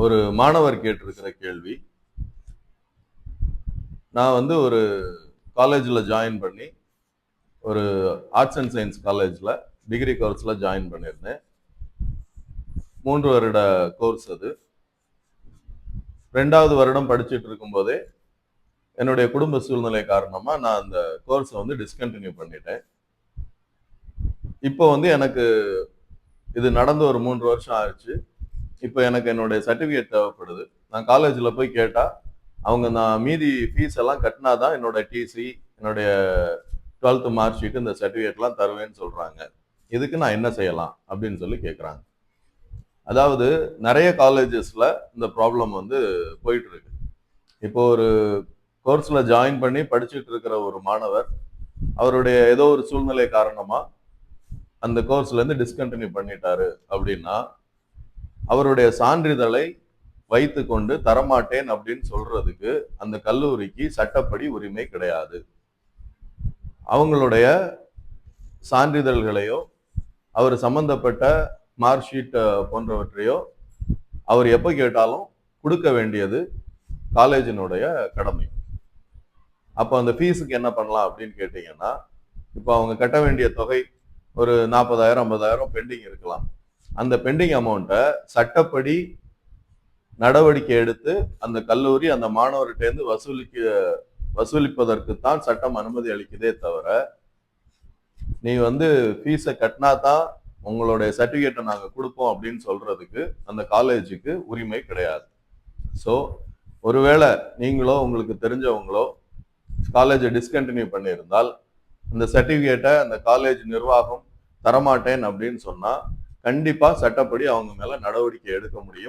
ஒரு மாணவர் கேட்டிருக்கிற கேள்வி. நான் வந்து ஒரு காலேஜ்ல ஜாயின் பண்ணி, ஒரு ஆர்ட்ஸ் அண்ட் சயின்ஸ் காலேஜ்ல டிகிரி கோர்ஸ்ல ஜாயின் பண்ணியிருந்தேன். 3 வருட கோர்ஸ் அது. 2வது வருடம் படிச்சுட்டு இருக்கும்போதே, என்னுடைய குடும்ப சூழ்நிலை காரணமா நான் அந்த கோர்ஸ வந்து டிஸ்கன்டின்யூ பண்ணிட்டேன். இப்போ வந்து எனக்கு இது நடந்து ஒரு 3 வருஷம் ஆச்சு. இப்போ எனக்கு என்னுடைய சர்டிஃபிகேட் தேவைப்படுது. நான் காலேஜ்ல போய் கேட்டா, அவங்க நான் மீதி ஃபீஸ் எல்லாம் கட்டினா தான் என்னோட டிசி, என்னுடைய 12th மார்க் ஷீட் இந்த சர்டிஃபிகேட்லாம் தருவேன்னு சொல்றாங்க. இதுக்கு நான் என்ன செய்யலாம்? அப்படின்னு சொல்லி கேட்குறாங்க. அதாவது நெறைய காலேஜஸ்ல இந்த ப்ராப்ளம் வந்து போயிட்டு இருக்கு. இப்போ ஒரு கோர்ஸ்ல ஜாயின் பண்ணி படிச்சுட்டு இருக்கிற ஒரு மாணவர், அவருடைய ஏதோ ஒரு சூழ்நிலை காரணமா அந்த கோர்ஸ்ல இருந்து டிஸ்கன்டின்யூ பண்ணிட்டாரு அப்படின்னா, அவருடைய சான்றிதழை வைத்துக்கொண்டு தரமாட்டேன் அப்படின்னு சொல்றதுக்கு அந்த கல்லூரிக்கு சட்டப்படி உரிமை கிடையாது. அவங்களுடைய சான்றிதழ்களையோ, அவர் சம்பந்தப்பட்ட மார்க் ஷீட் போன்றவற்றையோ அவர் எப்ப கேட்டாலும் குடுக்க வேண்டியது காலேஜினுடைய கடமை. அப்ப அந்த ஃபீஸுக்கு என்ன பண்ணலாம் அப்படின்னு கேட்டீங்கன்னா, இப்ப அவங்க கட்ட வேண்டிய தொகை ஒரு 40,000, 50,000 பெண்டிங் இருக்கலாம். அந்த பெண்டிங் அமௌண்ட்ட சட்டப்படி நடவடிக்கை எடுத்து அந்த கல்லூரி அந்த மாணவர்கிட்டேருந்து வசூலிப்பதற்கு தான் சட்டம் அனுமதி அளிக்குதே தவிர, நீ வந்து ஃபீஸ கட்டினா தான் உங்களுடைய சர்டிஃபிகேட்டை நாங்க குடுப்போம் அப்படின்னு சொல்றதுக்கு அந்த காலேஜுக்கு உரிமை கிடையாது. ஸோ, ஒருவேளை நீங்களோ உங்களுக்கு தெரிஞ்சவங்களோ காலேஜை டிஸ்கன்டின்யூ பண்ணியிருந்தால், அந்த சர்டிஃபிகேட்டை அந்த காலேஜ் நிர்வாகம் தரமாட்டேன் அப்படின்னு சொன்னா, கண்டிப்பா சட்டப்படி அவங்க மேல நடவடிக்கை எடுக்க முடியும்.